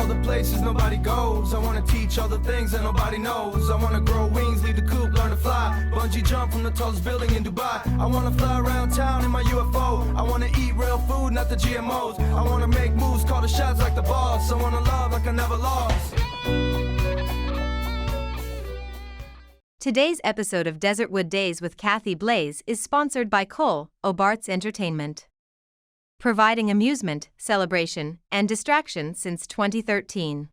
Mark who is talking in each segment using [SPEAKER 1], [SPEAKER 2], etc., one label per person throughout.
[SPEAKER 1] the places nobody goes. I wanna teach all the things that nobody knows. I wanna grow wings, leave the coop, learn to fly. Bungee jump from the tallest building in Dubai. I wanna fly around town in my UFO. I wanna eat real food, not the GMOs. I wanna make moves, call the shots like the boss. I wanna love like I never lost.
[SPEAKER 2] Today's episode of Desertwood Days with Kathy Blaze is sponsored by Cole Obarts Entertainment, providing amusement, celebration, and distraction since 2013.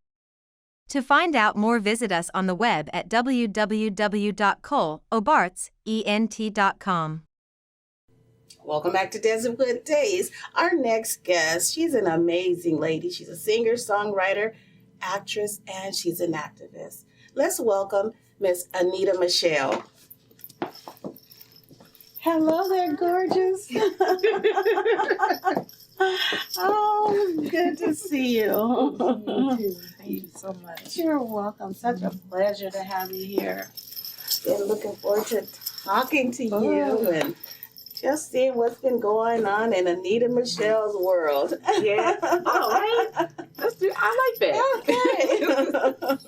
[SPEAKER 2] To find out more, visit us on the web at www.coleobartsent.com.
[SPEAKER 3] Welcome back to Desertwood Days. Our next guest, she's an amazing lady. She's a singer, songwriter, actress, and she's an activist. Let's welcome Miss Anita Michelle. Hello there, gorgeous. Oh, good to see you.
[SPEAKER 4] Thank you so much.
[SPEAKER 3] You're welcome. Such a pleasure to have you here. Been looking forward to talking to you and just seeing what's been going on in Anita Michelle's world.
[SPEAKER 4] Yeah. All right. I like that.
[SPEAKER 3] Okay.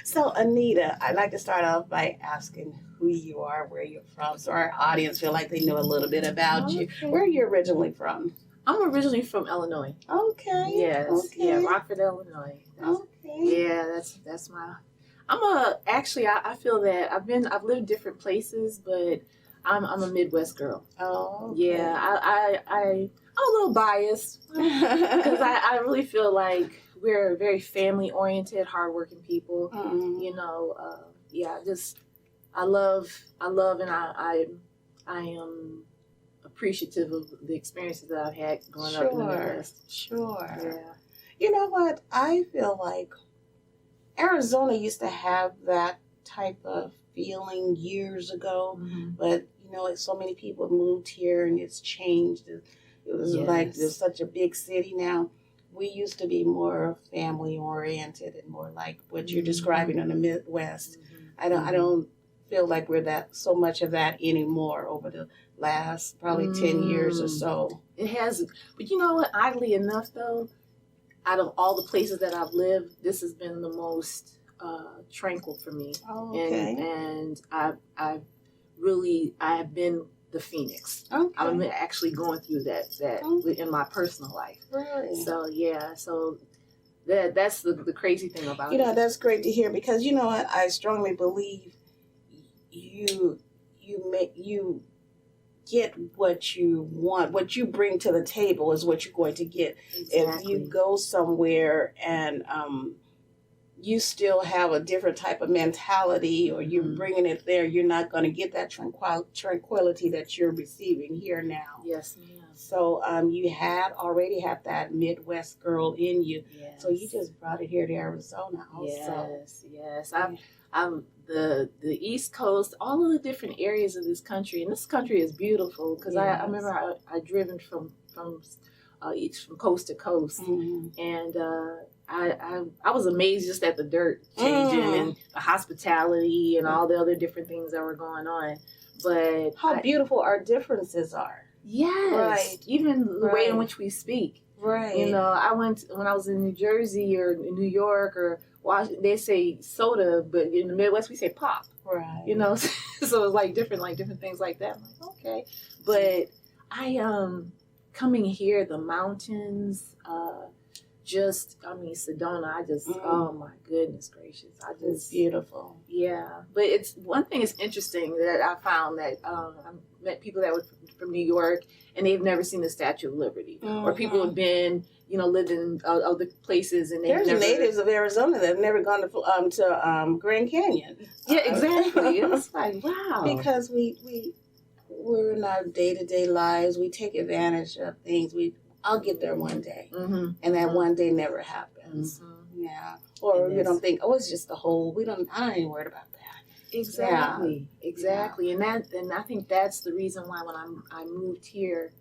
[SPEAKER 3] So, Anita, I'd like to start off by asking who you are, where you're from, so our audience feel like they know a little bit about you. Where are you originally from?
[SPEAKER 4] I'm originally from Illinois.
[SPEAKER 3] Okay.
[SPEAKER 4] Yes.
[SPEAKER 3] Okay.
[SPEAKER 4] Yeah, Rockford, Illinois.
[SPEAKER 3] Okay.
[SPEAKER 4] Yeah, that's my. I feel that I've lived different places, but I'm a Midwest girl.
[SPEAKER 3] Oh. Okay.
[SPEAKER 4] Yeah, I'm a little biased because I really feel like we're very family oriented, hardworking people.
[SPEAKER 3] Mm-hmm.
[SPEAKER 4] You know, I love, and I am appreciative of the experiences that I've had growing up in the Midwest.
[SPEAKER 3] Sure.
[SPEAKER 4] Yeah.
[SPEAKER 3] You know what? I feel like Arizona used to have that type of feeling years ago, but you know, so many people moved here and it's changed. It was like there's such a big city now. We used to be more family oriented and more like what you're describing in the Midwest. I don't feel like we're that so much of that anymore over the last probably 10 years or so.
[SPEAKER 4] It has, but you know what? Oddly enough, though, out of all the places that I've lived, this has been the most tranquil for me.
[SPEAKER 3] Oh, okay.
[SPEAKER 4] And I've been the Phoenix.
[SPEAKER 3] Okay.
[SPEAKER 4] I'm actually going through that in my personal life.
[SPEAKER 3] Really?
[SPEAKER 4] So yeah, that's the crazy thing about it.
[SPEAKER 3] You know, that's great to hear because you know what? I strongly believe you get what you want. What you bring to the table is what you're going to get.
[SPEAKER 4] Exactly.
[SPEAKER 3] If you go somewhere and you still have a different type of mentality or you're bringing it there, you're not going to get that tranquility that you're receiving here now.
[SPEAKER 4] Yes, ma'am.
[SPEAKER 3] So you already had that Midwest girl in you.
[SPEAKER 4] Yes.
[SPEAKER 3] So you just brought it here to Arizona also.
[SPEAKER 4] Yes. I'm the East Coast, all of the different areas of this country, and this country is beautiful because I remember I driven from coast to coast, and I was amazed just at the dirt changing and the hospitality and all the other different things that were going on. But
[SPEAKER 3] how beautiful our differences are.
[SPEAKER 4] Yes,
[SPEAKER 3] right.
[SPEAKER 4] Even the way in which we speak.
[SPEAKER 3] Right.
[SPEAKER 4] You know, when I was in New Jersey or New York or Washington, they say soda, but in the Midwest we say pop.
[SPEAKER 3] Right.
[SPEAKER 4] You know, so it's like different things like that. I'm like, okay, but coming here, the mountains, Sedona, oh my goodness gracious.
[SPEAKER 3] It's beautiful.
[SPEAKER 4] Yeah. But it's one thing is interesting that I found that I met people that were from New York and they've never seen the Statue of Liberty. Or people have been, lived in other places and
[SPEAKER 3] there's natives of Arizona that have never gone to Grand Canyon.
[SPEAKER 4] Yeah, exactly. It's like, wow.
[SPEAKER 3] Because we're in our day-to-day lives, we take advantage of things. I'll get there one day, and that one day never happens. Yeah, or we don't think, it's just the whole. I ain't worried about that.
[SPEAKER 4] Exactly, exactly, and I think that's the reason why when I moved here,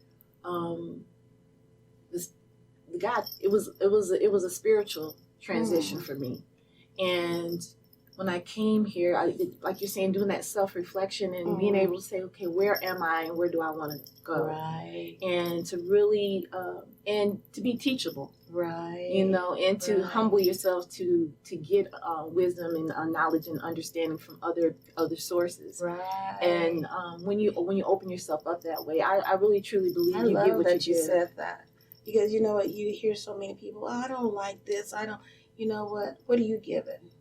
[SPEAKER 4] it was a spiritual transition for me, and when I came here, like you're saying, doing that self-reflection and being able to say, okay, where am I and where do I want to go?
[SPEAKER 3] Right.
[SPEAKER 4] And to really, and to be teachable.
[SPEAKER 3] Right.
[SPEAKER 4] You know, and to humble yourself to get wisdom and knowledge and understanding from other sources.
[SPEAKER 3] Right.
[SPEAKER 4] And when you open yourself up that way, I really truly believe
[SPEAKER 3] I
[SPEAKER 4] you
[SPEAKER 3] love
[SPEAKER 4] get what
[SPEAKER 3] that
[SPEAKER 4] you give.
[SPEAKER 3] said that, because you know what, you hear so many people, oh, I don't like this, I don't, you know what are you giving?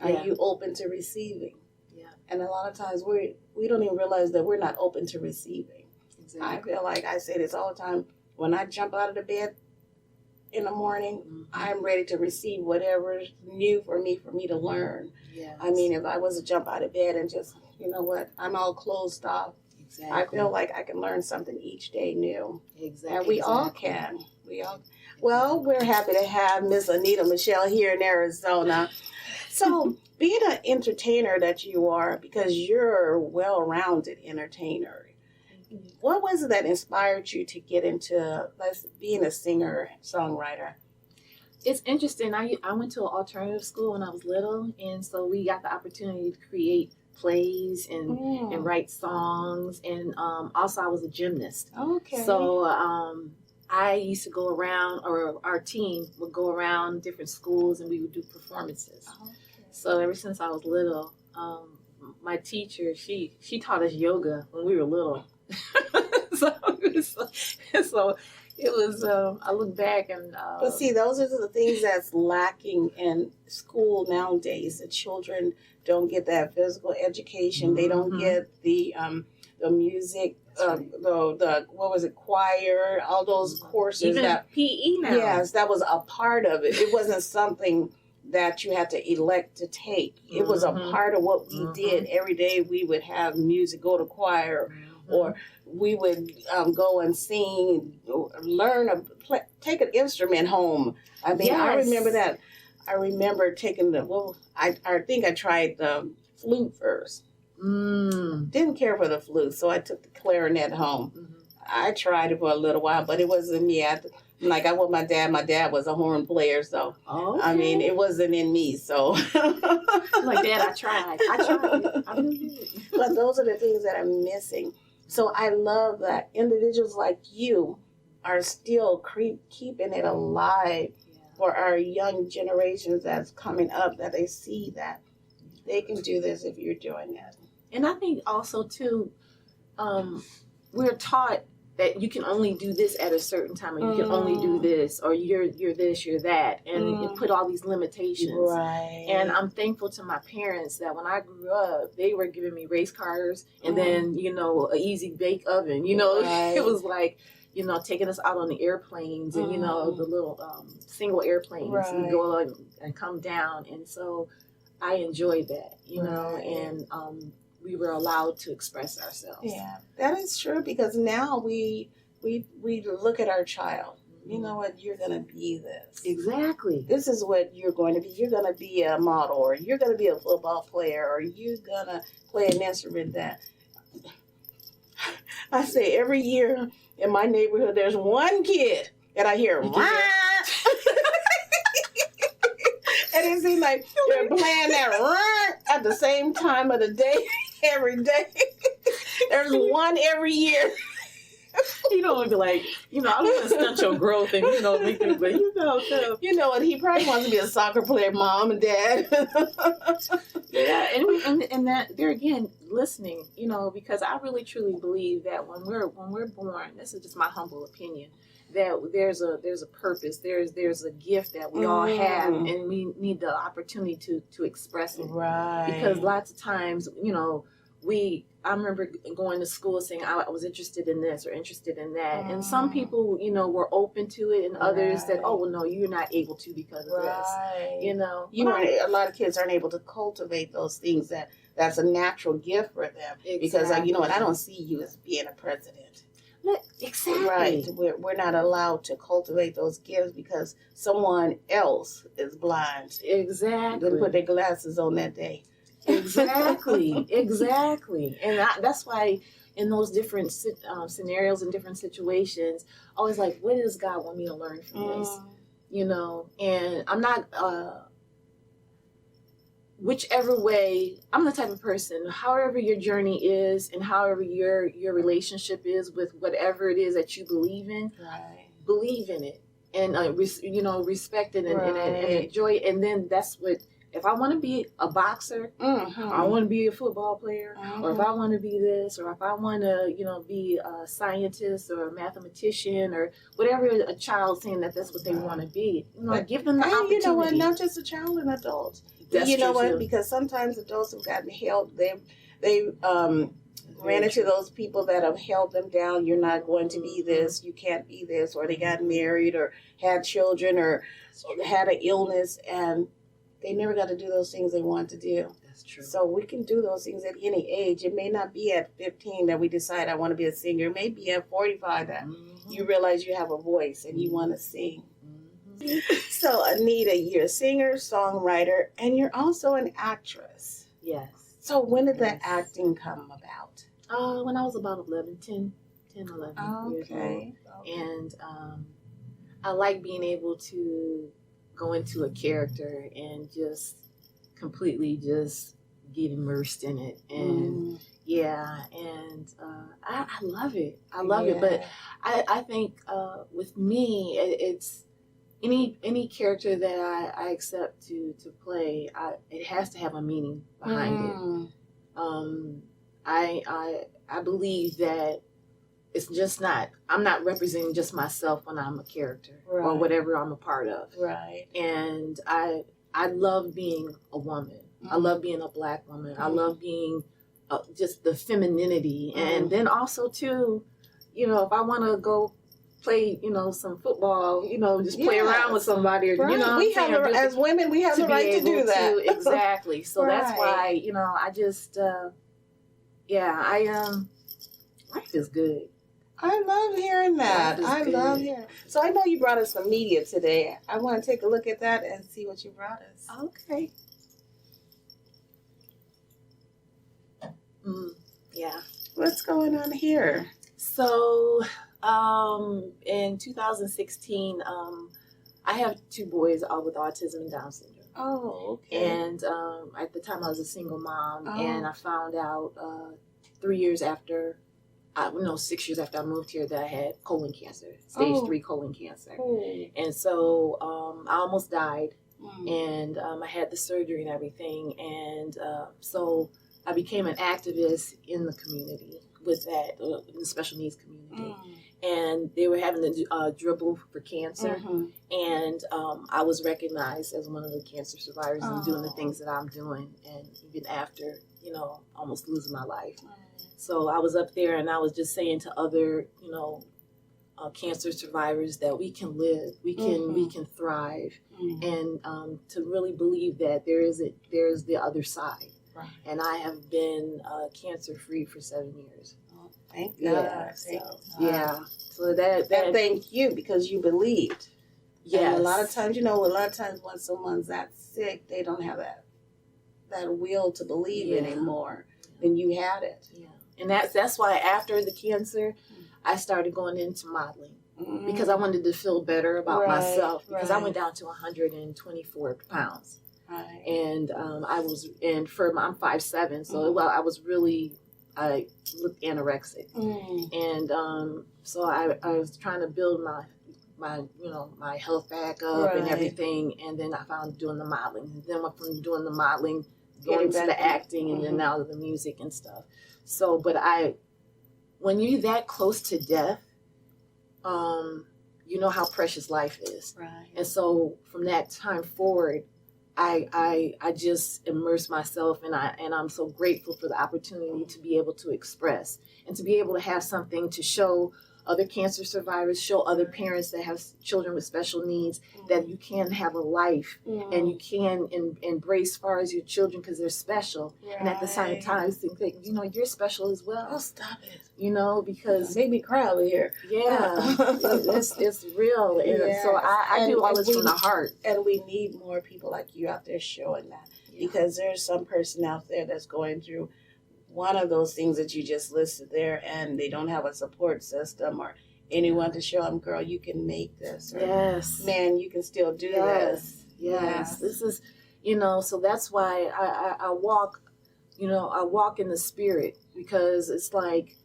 [SPEAKER 3] Are you open to receiving?
[SPEAKER 4] Yeah.
[SPEAKER 3] And a lot of times we don't even realize that we're not open to receiving.
[SPEAKER 4] Exactly.
[SPEAKER 3] I feel like I say this all the time. When I jump out of the bed in the morning, I'm ready to receive whatever's new for me to learn.
[SPEAKER 4] Yes.
[SPEAKER 3] I mean, if I was to jump out of bed and just, you know what, I'm all closed off.
[SPEAKER 4] Exactly.
[SPEAKER 3] I feel like I can learn something each day new.
[SPEAKER 4] Exactly.
[SPEAKER 3] And we all can. Well, we're happy to have Miss Anita Michelle here in Arizona. So, being an entertainer that you are, because you're a well-rounded entertainer, what was it that inspired you to get into being a singer, songwriter?
[SPEAKER 4] It's interesting. I went to an alternative school when I was little, and so we got the opportunity to create plays and write songs, and also I was a gymnast.
[SPEAKER 3] Okay.
[SPEAKER 4] So I used to go around, or our team would go around different schools, and we would do performances. Okay. So ever since I was little, my teacher, she taught us yoga when we were little. so it was, I look back and...
[SPEAKER 3] but see, those are the things that's lacking in school nowadays. The children don't get that physical education. They don't get the music, the what was it, choir, all those courses.
[SPEAKER 4] Even
[SPEAKER 3] that
[SPEAKER 4] PE now.
[SPEAKER 3] Yes, that was a part of it. It wasn't something that you had to elect to take. It was a part of what we did. Every day we would have music, go to choir, or we would go and sing, learn, take an instrument home. I mean, I remember that. I remember taking I think I tried the flute first. Didn't care for the flute, so I took the clarinet home. I tried it for a little while, but it wasn't me. Like I was my dad. My dad was a horn player, so I mean, it wasn't in me. So,
[SPEAKER 4] like Dad, I tried. I really did.
[SPEAKER 3] But those are the things that I'm missing. So I love that individuals like you are still keeping it alive for our young generations that's coming up. That they see that they can do this if you're doing it.
[SPEAKER 4] And I think also too, we're taught that you can only do this at a certain time, or you can only do this, or you're this, you're that, and you put all these limitations.
[SPEAKER 3] Right.
[SPEAKER 4] And I'm thankful to my parents that when I grew up, they were giving me race cars and then, you know, an easy bake oven. You know, it was like, you know, taking us out on the airplanes and, you know, the little single airplanes and go on and come down. And so I enjoyed that, you know, and we were allowed to express ourselves.
[SPEAKER 3] Yeah, that is true, because now we look at our child. You know what? You're going to be this.
[SPEAKER 4] Exactly.
[SPEAKER 3] This is what you're going to be. You're going to be a model, or you're going to be a football player, or you're going to play an instrument that... I say every year in my neighborhood, there's one kid that I hear, and it seems like they're playing that at the same time of the day, every day. There's one every year.
[SPEAKER 4] You don't want to be like, you know, I don't want to stunt your growth and, you know, make it, but
[SPEAKER 3] you know what? He probably wants to be a soccer player, mom and dad.
[SPEAKER 4] Yeah, and that there again, listening, you know, because I really truly believe that when we're born, this is just my humble opinion, that there's a purpose, there's a gift that we all have, and we need the opportunity to express it.
[SPEAKER 3] Right.
[SPEAKER 4] Because lots of times, you know, I remember going to school saying I was interested in this or interested in that. And some people, you know, were open to it, and others said, oh, well, no, you're not able to because of this. You know?
[SPEAKER 3] A lot of kids aren't able to cultivate those things that's a natural gift for them. Exactly. Because, you know what, I don't see you as being a president.
[SPEAKER 4] Exactly.
[SPEAKER 3] Right. We're not allowed to cultivate those gifts because someone else is blind.
[SPEAKER 4] Exactly.
[SPEAKER 3] Didn't put their glasses on that day.
[SPEAKER 4] Exactly. And that's why in those different scenarios and different situations, I was like, what does God want me to learn from this? You know, and I'm not, whichever way, I'm the type of person, however your journey is and however your relationship is with whatever it is that you believe in,
[SPEAKER 3] Right.
[SPEAKER 4] believe in it and respect it and, and enjoy it. And then that's what, if I want to be a boxer,
[SPEAKER 3] Mm-hmm.
[SPEAKER 4] or I want to be a football player, or if I want to be this, or if I want to be a scientist or a mathematician or whatever a child's saying that's what they want to be, give them the opportunity.
[SPEAKER 3] You know what, not just a child, an adult.
[SPEAKER 4] That's
[SPEAKER 3] you know
[SPEAKER 4] true
[SPEAKER 3] what,
[SPEAKER 4] too.
[SPEAKER 3] because sometimes adults have gotten help. They ran into those people that have held them down. You're not going to be this, you can't be this, or they got married or had children or had an illness and they never got to do those things they want to do.
[SPEAKER 4] That's true.
[SPEAKER 3] So we can do those things at any age. It may not be at 15 that we decide I want to be a singer. It may be at 45 that you realize you have a voice and you want to sing. So Anita, you're a singer, songwriter, and you're also an actress.
[SPEAKER 4] Yes.
[SPEAKER 3] So when did the acting come about?
[SPEAKER 4] When I was about 10, 11 years old.
[SPEAKER 3] Okay.
[SPEAKER 4] And I like being able to go into a character and just completely just get immersed in it. And I love it. I love it. But I think with me, it's any character that I accept to play, it has to have a meaning behind it. I believe that it's just not, I'm not representing just myself when I'm a character or whatever I'm a part of.
[SPEAKER 3] Right.
[SPEAKER 4] And I love being a woman. I love being a Black woman. I love being just the femininity. And then also too, if I want to go play, some football, just play around with somebody, or,
[SPEAKER 3] we have as women, we have the right to do that.
[SPEAKER 4] Exactly. So that's why, I just, life is good.
[SPEAKER 3] I love hearing that. I love hearing. So I know you brought us some media today. I want to take a look at that and see what you brought us.
[SPEAKER 4] Okay. Yeah.
[SPEAKER 3] What's going on here?
[SPEAKER 4] So, in 2016, I have 2 boys, all with autism and Down syndrome.
[SPEAKER 3] Oh, okay.
[SPEAKER 4] And at the time, I was a single mom, and I found out 3 years after, 6 years after I moved here, that I had colon cancer, stage 3 colon cancer. And so I almost died, and I had the surgery and everything. And so I became an activist in the community with that, in the special needs community. And they were having the dribble for cancer. And I was recognized as one of the cancer survivors and doing the things that I'm doing. And even after, almost losing my life. So I was up there and I was just saying to other, cancer survivors that we can live, we can thrive, and to really believe that there's the other side. Right. And I have been cancer free for 7 years.
[SPEAKER 3] Oh, thank God.
[SPEAKER 4] So that
[SPEAKER 3] thank you, because you believed.
[SPEAKER 4] Yeah.
[SPEAKER 3] A lot of times, when someone's that sick, they don't have that will to believe anymore. And you had it.
[SPEAKER 4] Yeah. And that's why after the cancer, I started going into modeling, because I wanted to feel better about myself, because I went down to 124 pounds.
[SPEAKER 3] Right.
[SPEAKER 4] And I'm 5'7", so I was really, I looked anorexic. And so I was trying to build my health back up and everything, and then I found doing the modeling, and then went from doing the modeling going to the acting, and then now to the music and stuff. So, but when you're that close to death, you know how precious life is.
[SPEAKER 3] Right.
[SPEAKER 4] And so from that time forward, I just immerse myself, and I'm so grateful for the opportunity to be able to express and to be able to have something to show other cancer survivors, show other parents that have children with special needs that you can have a life and you can embrace as far as your children, because they're special. Right. And at the same time, think that, you're special as well.
[SPEAKER 3] Oh, stop it.
[SPEAKER 4] Because...
[SPEAKER 3] Made me cry over here.
[SPEAKER 4] Yeah. it's real. And so I do all this from the heart.
[SPEAKER 3] And we need more people like you out there showing that. Yeah. Because there's some person out there that's going through one of those things that you just listed there, and they don't have a support system or anyone to show them, girl, you can make this. Or,
[SPEAKER 4] yes.
[SPEAKER 3] Man, you can still do this.
[SPEAKER 4] Yes. This is, You know, so that's why I walk, you know, I walk in the spirit, because it's like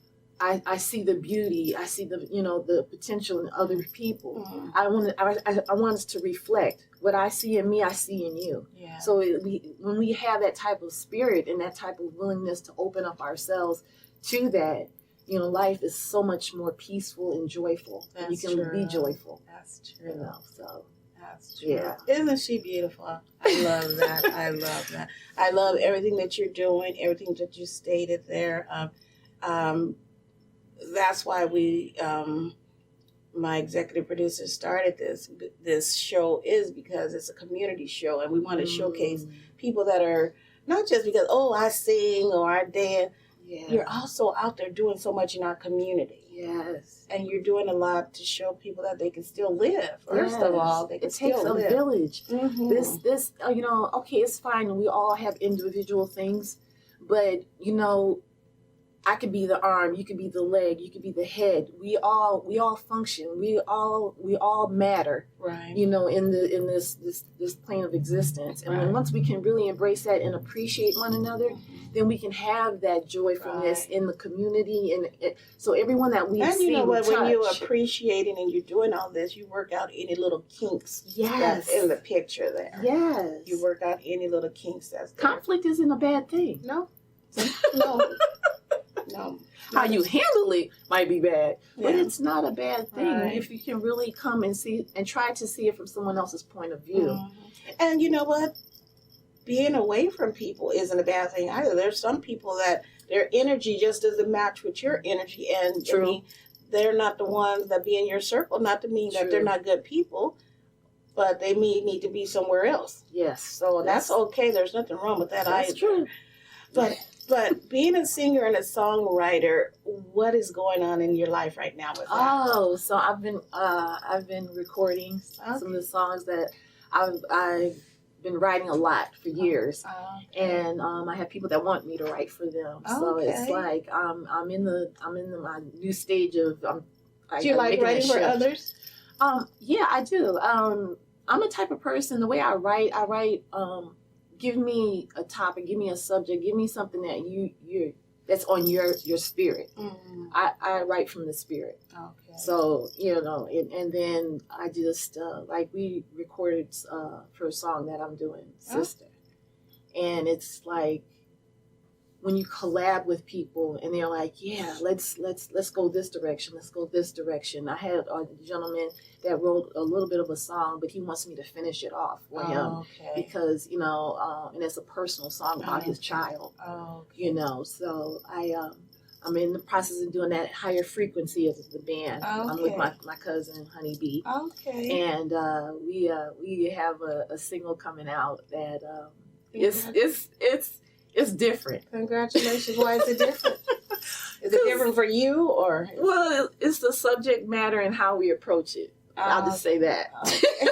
[SPEAKER 4] I see the beauty, I see the, you know, the potential in other people.
[SPEAKER 3] Mm-hmm.
[SPEAKER 4] I want us to reflect what I see in me, I see in you.
[SPEAKER 3] Yeah.
[SPEAKER 4] So when we have that type of spirit and that type of willingness to open up ourselves to that, you know, life is so much more peaceful and joyful. And you
[SPEAKER 3] That's
[SPEAKER 4] can
[SPEAKER 3] true.
[SPEAKER 4] be joyful.
[SPEAKER 3] That's
[SPEAKER 4] You
[SPEAKER 3] true.
[SPEAKER 4] know, so
[SPEAKER 3] That's true.
[SPEAKER 4] Yeah.
[SPEAKER 3] Isn't she beautiful? I love that. I love that. I love everything that you're doing, everything that you stated there. That's why my executive producer started this show, is because it's a community show, and we want to showcase people that are not just because, oh, I sing or I dance.
[SPEAKER 4] Yeah.
[SPEAKER 3] You're also out there doing so much in our community.
[SPEAKER 4] Yes.
[SPEAKER 3] And you're doing a lot to show people that they can still live. First of all, they can
[SPEAKER 4] it takes
[SPEAKER 3] still
[SPEAKER 4] a
[SPEAKER 3] live.
[SPEAKER 4] village.
[SPEAKER 3] Mm-hmm.
[SPEAKER 4] This you know, okay, it's fine. We all have individual things, but you know, I could be the arm, you could be the leg, you could be the head. We all function. We all matter.
[SPEAKER 3] Right.
[SPEAKER 4] You know, in this plane of existence. And
[SPEAKER 3] Right.
[SPEAKER 4] once we can really embrace that and appreciate one another, then we can have that joyfulness
[SPEAKER 3] Right.
[SPEAKER 4] in the community, and so everyone that we
[SPEAKER 3] And
[SPEAKER 4] see,
[SPEAKER 3] you know what? When you're
[SPEAKER 4] touch.
[SPEAKER 3] appreciating and you're doing all this, you work out any little kinks
[SPEAKER 4] Yes.
[SPEAKER 3] that's in the picture there.
[SPEAKER 4] Yes.
[SPEAKER 3] You work out any little kinks that's there.
[SPEAKER 4] Conflict isn't a bad thing.
[SPEAKER 3] No. No. No.
[SPEAKER 4] How you handle it might be bad, but
[SPEAKER 3] Yeah.
[SPEAKER 4] it's not a bad thing
[SPEAKER 3] Right.
[SPEAKER 4] if you can really come and see and try to see it from someone else's point of view.
[SPEAKER 3] Mhm. And you know what? Being away from people isn't a bad thing either. There's some people that their energy just doesn't match with your energy, and
[SPEAKER 4] True.
[SPEAKER 3] I mean, they're not the ones that be in your circle. Not to mean that
[SPEAKER 4] True.
[SPEAKER 3] they're not good people, but they may need to be somewhere else.
[SPEAKER 4] Yes.
[SPEAKER 3] So that's okay. There's nothing wrong with that
[SPEAKER 4] That's
[SPEAKER 3] either.
[SPEAKER 4] true.
[SPEAKER 3] But being a singer and a songwriter, what is going on in your life right now with that?
[SPEAKER 4] Oh, so I've been recording some of the songs that I've been writing a lot for years, and I have people that want me to write for them. So it's
[SPEAKER 3] Okay.
[SPEAKER 4] like I'm in my new stage of
[SPEAKER 3] Do you like writing for others?
[SPEAKER 4] Yeah, I do. I'm a type of person. The way I write. Give me a topic, give me a subject, give me something that you that's on your spirit.
[SPEAKER 3] Mm,
[SPEAKER 4] I write from the spirit.
[SPEAKER 3] okay.
[SPEAKER 4] So, you know, and then I just, like we recorded for a song that I'm doing, Sister. And it's like, when you collab with people and they're like, yeah, let's go this direction, let's go this direction. I had a gentleman that wrote a little bit of a song, but he wants me to finish it off for him
[SPEAKER 3] Okay.
[SPEAKER 4] because, you know, and it's a personal song about his child,
[SPEAKER 3] Okay.
[SPEAKER 4] you know. So I'm in the process of doing that higher frequency as the band. I'm with
[SPEAKER 3] Okay.
[SPEAKER 4] my cousin Honeybee,
[SPEAKER 3] Okay.
[SPEAKER 4] and we have a single coming out that it's different.
[SPEAKER 3] Congratulations. Why is it different? Is it different for you or?
[SPEAKER 4] Well, it's the subject matter and how we approach it. I'll just say that.
[SPEAKER 3] Okay.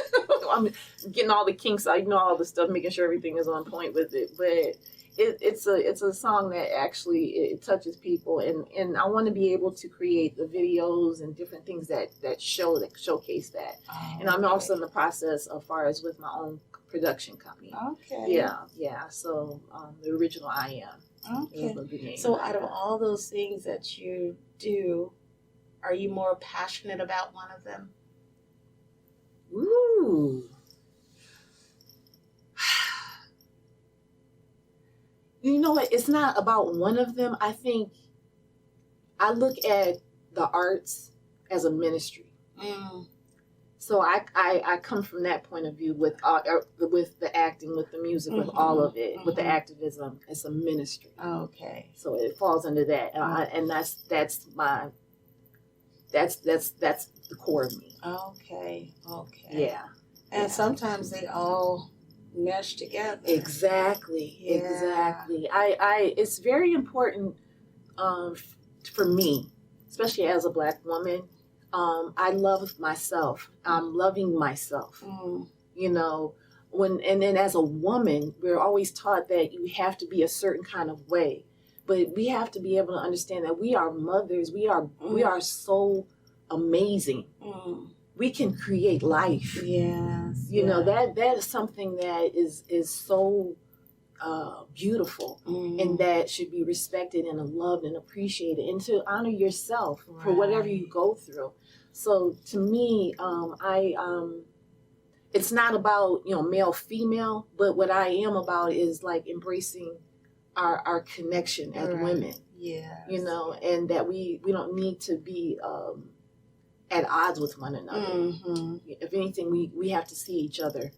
[SPEAKER 4] I'm getting all the kinks out, you know, all the stuff, making sure everything is on point with it. But it's a song that actually it touches people, and I want to be able to create the videos and different things that showcase that. And I'm also in the process as far as with my own production company.
[SPEAKER 3] Okay.
[SPEAKER 4] Yeah. So the original I Am.
[SPEAKER 3] Okay.
[SPEAKER 4] Is the name.
[SPEAKER 3] So out of all those things that you do, are you more passionate about one of them?
[SPEAKER 4] Ooh. You know what? It's not about one of them. I think I look at the arts as a ministry.
[SPEAKER 3] Mm.
[SPEAKER 4] So I come from that point of view with the acting, with the music, with all of it, with the activism. It's a ministry.
[SPEAKER 3] Okay.
[SPEAKER 4] So it falls under that, and that's the core of me.
[SPEAKER 3] Okay. Okay.
[SPEAKER 4] Yeah.
[SPEAKER 3] And sometimes they all mesh together.
[SPEAKER 4] Exactly.
[SPEAKER 3] Yeah.
[SPEAKER 4] Exactly. I it's very important for me, especially as a Black woman. I love myself. I'm loving myself.
[SPEAKER 3] Mm.
[SPEAKER 4] You know, and then as a woman, we're always taught that you have to be a certain kind of way, but we have to be able to understand that we are mothers. We are so amazing.
[SPEAKER 3] Mm.
[SPEAKER 4] we can create life.
[SPEAKER 3] Yes.
[SPEAKER 4] You know, that is something that is so beautiful, and that should be respected and loved and appreciated, and to honor yourself for whatever you go through. So to me, it's not about, you know, male, female, but what I am about is like embracing our connection as women.
[SPEAKER 3] Yeah.
[SPEAKER 4] You know, and that we don't need to be at odds with one another. If anything, we have to see each other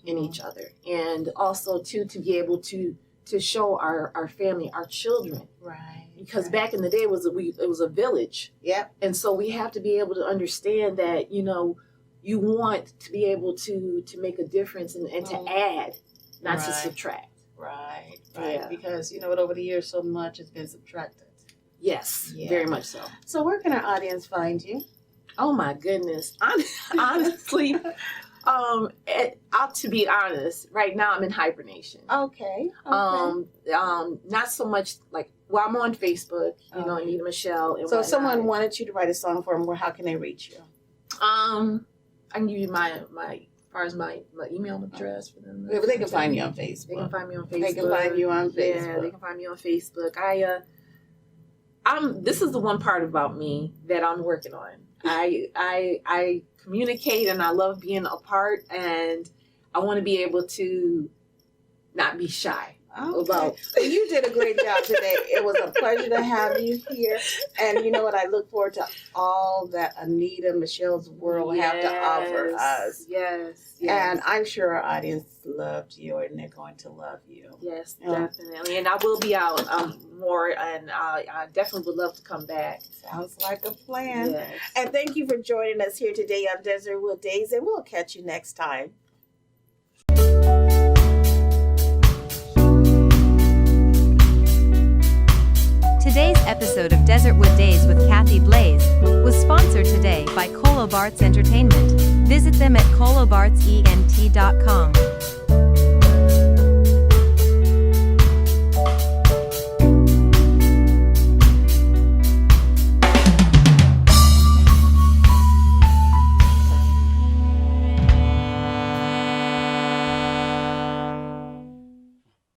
[SPEAKER 4] in each other, and also too to be able to show our family, our children, because back in the day it was a village. And so we have to be able to understand that, you know, you want to be able to make a difference and to add, not to subtract.
[SPEAKER 3] Yeah. Because you know what, over the years so much has been subtracted.
[SPEAKER 4] Yes, very much so.
[SPEAKER 3] So where can our audience find you?
[SPEAKER 4] Oh my goodness. Honestly, to be honest, right now I'm in hibernation.
[SPEAKER 3] Okay.
[SPEAKER 4] Not so much like, well, I'm on Facebook, you know, Anita Michelle. And
[SPEAKER 3] so if someone wanted you to write a song for them, how can they reach you?
[SPEAKER 4] I can give you my as far as my email address for them.
[SPEAKER 3] Yeah, but they can find you on Facebook.
[SPEAKER 4] They can find me on Facebook.
[SPEAKER 3] They can find you on Facebook.
[SPEAKER 4] Yeah, they can find me on Facebook. This is the one part about me that I'm working on. I communicate, and I love being a part, and I want to be able to not be shy. Well,
[SPEAKER 3] you did a great job today. It was a pleasure to have you here. And you know what? I look forward to all that Anita Michelle's world have to offer us.
[SPEAKER 4] Yes.
[SPEAKER 3] And I'm sure our audience loved you, and they're going to love you.
[SPEAKER 4] Yes, definitely. And I will be out more, and I definitely would love to come back.
[SPEAKER 3] Sounds like a plan.
[SPEAKER 4] Yes.
[SPEAKER 3] And thank you for joining us here today on Desertwood Days, and we'll catch you next time.
[SPEAKER 2] Today's episode of Desertwood Days with Kathy Blaze was sponsored today by Colobarts Entertainment. Visit them at colobartsent.com.